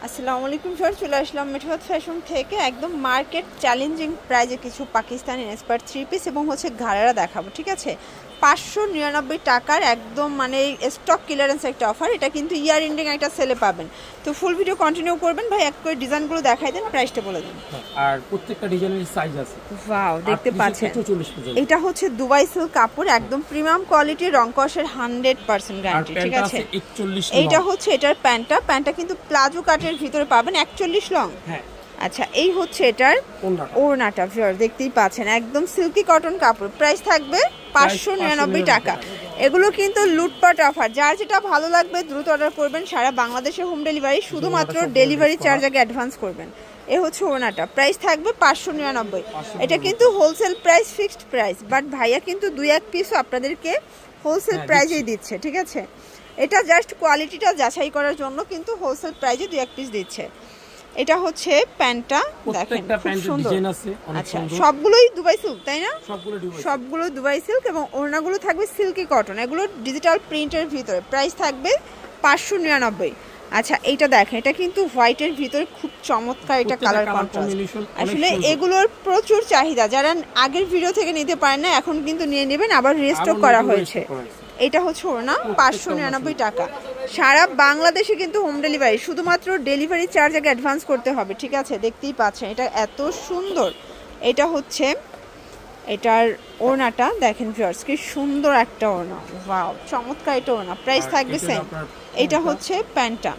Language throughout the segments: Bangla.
আসসালামু আলাইকুম স্যার, চলে আসলাম মেঠোহাত ফ্যাশন থেকে একদম মার্কেট চ্যালেঞ্জিং প্রাইজে কিছু পাকিস্তানি ইন্সপায়ার্ড থ্রি পিস এবং ঘাড়ারা দেখাবো। ঠিক আছে, 599 টাকার একদম মানে স্টক ক্লিয়ারেন্স একটা অফার। এটা কিন্তু ইয়ার এন্ডিং একটা সেলে পাবেন। তো ফুল ভিডিও কন্টিনিউ করবেন ভাই, এক করে ডিজাইনগুলো দেখাই দেন, প্রাইসটা বলে দেন। আর প্রত্যেকটা ডিজাইনের সাইজ আছে। ওয়াও, দেখতে পাচ্ছেন এটা হচ্ছে দুবাই সিল্ক কাপড়, একদম প্রিমিয়াম কোয়ালিটির, রং কষের 100% গ্যারান্টি। ঠিক আছে, এইটা হচ্ছে এটার প্যান্টটা কিন্তু প্লাজো কাটের ভিতরে পাবেন, 41 লং। হ্যাঁ, আচ্ছা, এই হচ্ছে এটার ওড়নাটা। ভিউয়ার দেখতেই পাচ্ছেন একদম সিল্কি কটন কাপড়। প্রাইস থাকবে 599 টাকা। এগুলো কিন্তু লুটপাট অফার, যার যেটা ভালো লাগবে দ্রুত অর্ডার করবেন। সারা বাংলাদেশে হোম ডেলিভারি, শুধুমাত্র ডেলিভারি চার্জ আগে অ্যাডভান্স করবেন। এ হচ্ছে ওড়নাটা, প্রাইস থাকবে 599। এটা কিন্তু wholesale price, fixed price, but ভাইয়া কিন্তু 2-1 পিসও আপনাদেরকে হোলসেল প্রাইজেই দিচ্ছে। ঠিক আছে, এটা জাস্ট কোয়ালিটিটা যাচাই করার জন্য কিন্তু হোলসেল প্রাইজে 2-1 পিস দিচ্ছে। এটা হচ্ছে প্যান্টটা, দেখেন খুব সুন্দর। আচ্ছা, সবগুলোই দুবাই সিল্ক তাই না? সবগুলো দুবাই সিল্ক এবং ওড়নাগুলো থাকবে সিল্কি কটন, এগুলো ডিজিটাল প্রিন্টের ভিতরে। প্রাইস থাকবে 599। আচ্ছা, এইটা দেখেন, এটা কিন্তু হোয়াইটের ভিতরে খুব চমৎকার, এটা কালার কন্ট্রাস্ট। আসলে এগুলোর প্রচুর চাহিদা, যারা আগের ভিডিও থেকে নিতে পারেন না এখন কিন্তু নিয়ে নেবেন, আবার রিস্টক করা হয়েছে। এটা হচ্ছে ওড়না, 599 টাকা। সারা বাংলাদেশে কিন্তু হোম ডেলিভারি, শুধুমাত্র ডেলিভারি চার্জ আগে অ্যাডভান্স করতে হবে। ঠিক আছে, দেখতেই পাচ্ছেন এটা এত সুন্দর। এটা হচ্ছে এটার ওড়নাটা, দেখেন ভিউয়ার্স কি সুন্দর একটা ওড়না, ওয়াও চমৎকার এটা ওড়না। প্রাইস থাকবে সেম। এটা হচ্ছে প্যান্টটা,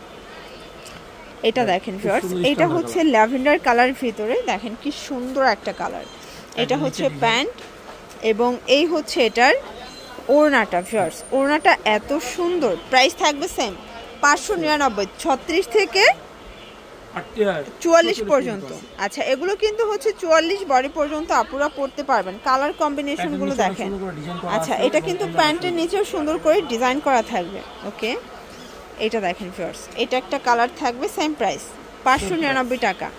এটা দেখেন ভিউয়ার্স, এটা হচ্ছে ল্যাভেন্ডার কালার ভিতরে, দেখেন কি সুন্দর একটা কালার। এটা হচ্ছে প্যান্ট এবং এই হচ্ছে এটার ওড়নাটা। ভিউয়ার্স, ওড়নাটা এত সুন্দর। প্রাইস থাকবে সেম 599, 36 থেকে 44 পর্যন্ত। আচ্ছা, এগুলো কিন্তু হচ্ছে 44 বডি পর্যন্ত আপুরা পরতে পারবেন। কালার কম্বিনেশন গুলো দেখেন। আচ্ছা, এটা কিন্তু প্যান্টের নিচেও সুন্দর করে ডিজাইন করা থাকবে। ওকে, এটা দেখেন ভিউয়ার্স, এটা একটা কালার থাকবে, সেম প্রাইস 599 টাকা।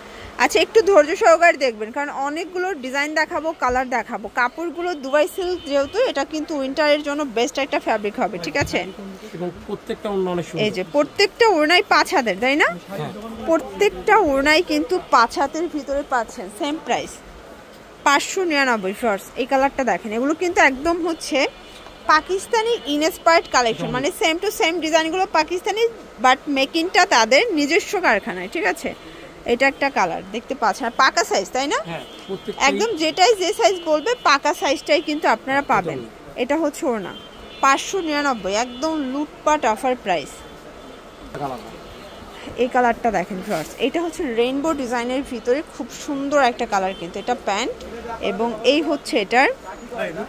আচ্ছা, একটু ধৈর্য সহকারে দেখবেন, কারণ অনেকগুলো ডিজাইন দেখাবো, কালার দেখাবো। কাপড়গুলো দুবাই সিল্ক যেহেতু, এটা কিন্তু উইন্টারের জন্য বেস্ট একটা ফ্যাব্রিক হবে। ঠিক আছে, এই যে প্রত্যেকটা ওড়নাই 5 হাতের, তাই না? প্রত্যেকটা ওড়নাই কিন্তু 5 হাতের ভিতরে পাচ্ছেন, সেম প্রাইস 599। শর্টস, এই কালারটা দেখেন, এগুলো কিন্তু একদম হচ্ছে পাকিস্তানি ইনস্পায়ার্ড কালেকশন, মানে সেম টু সেম ডিজাইনগুলো পাকিস্তানি, বাট মেকিংটা তাদের নিজস্ব কারখানায়। ঠিক আছে, এটা একটা কালার দেখতে পাচ্ছেন, আর পাকা সাইজ, তাই না? একদম যেটাই যে সাইজ বলবে পাকা সাইজটাই কিন্তু আপনারা পাবেন। এটা হচ্ছে ওড়না, 599, একদম লুটপাট অফার প্রাইস। এই কালারটা দেখেন ভিউয়ার্স, এটা হচ্ছে রেইনবো ডিজাইনের ভিতরে খুব সুন্দর একটা কালার কিন্তু। এটা প্যান্ট এবং এই হচ্ছে এটার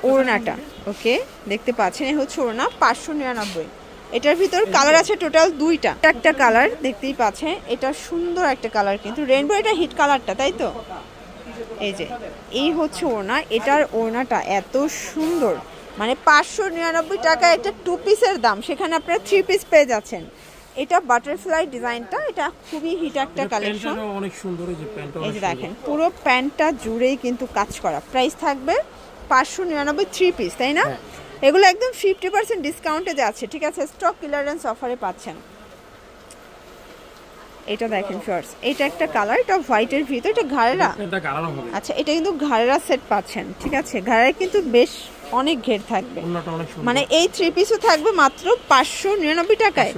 ওড়নাটা। ওকে, দেখতে পাচ্ছেন, এই হচ্ছে ওড়না, 599। এটার ভিতর কালার আছে টোটাল 2টা, একটা কালার দেখতেই পাচ্ছেন, এটা সুন্দর একটা কালার কিন্তু রেইনবো, এটা হিট কালারটা, তাই তো? এই যে এই হচ্ছে ওড়না, এটার ওড়নাটা এত সুন্দর, মানে 599 টাকা এটা 2 পিসের দাম, সেখানে আপনারা 3 পিস পেয়ে যাচ্ছেন। এটা বাটারফ্লাই ডিজাইনটা, এটা খুবই হিট একটা কালেকশন, অনেক সুন্দর। এই যে দেখেন পুরো প্যান্টটা জুড়েই কিন্তু কাজ করা। প্রাইস থাকবে 599, 3 পিস, তাই না? এগুলো একদম 50% ডিসকাউন্টে যাচ্ছে। ঠিক আছে, স্টক ক্লিয়ারেন্স অফারে পাচ্ছেন। এটা দেখেন শর্টস, এটা একটা কালার, এটা হোয়াইটের ভিতর, এটা ঘাড়েরা। আচ্ছা, এটা কিন্তু ঘাড়েরা সেট পাচ্ছেন। ঠিক আছে, ঘাড়েরা কিন্তু বেশ অনেক ঘের থাকবে, মানে এই 3 পিসও থাকবে মাত্র 599 টাকায়।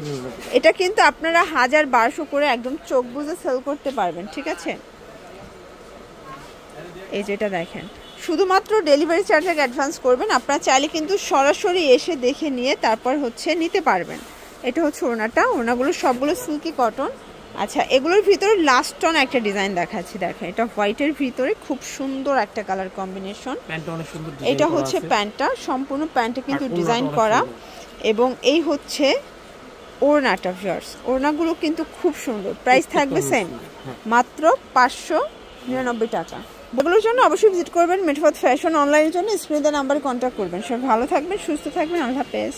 এটা কিন্তু আপনারা 1000-1200 করে একদম চোখ বুজে সেল করতে পারবেন। ঠিক আছে, এই যেটা দেখেন, শুধুমাত্র ডেলিভারি চার্জ আগে অ্যাডভান্স করবেন। আপনারা চাইলে কিন্তু সরাসরি এসে দেখে নিয়ে তারপর হচ্ছে নিতে পারবেন। এটা হচ্ছে ওড়নাটা, ওড়নাগুলো সবগুলো সিল্কি কটন। আচ্ছা, এগুলোর ভিতরে লাস্ট অন একটা ডিজাইন দেখাচ্ছি, দেখেন এটা হোয়াইটের ভিতরে খুব সুন্দর একটা কালার কম্বিনেশন। এটা হচ্ছে প্যান্টটা, সম্পূর্ণ প্যান্টে কিন্তু ডিজাইন করা এবং এই হচ্ছে ওড়নাটা। ভিউয়ার্স, ওড়নাগুলো কিন্তু খুব সুন্দর। প্রাইস থাকবে সেম, মাত্র 599 টাকা। এগুলোর জন্য অবশ্যই ভিজিট করবেন মেঠোহাত ফ্যাশন। অনলাইনের জন্য স্ক্রিনে দেওয়া নাম্বারে কন্ট্যাক্ট করবেন। সব ভালো থাকবেন, সুস্থ থাকবেন, আল্লাহ হাফেজ।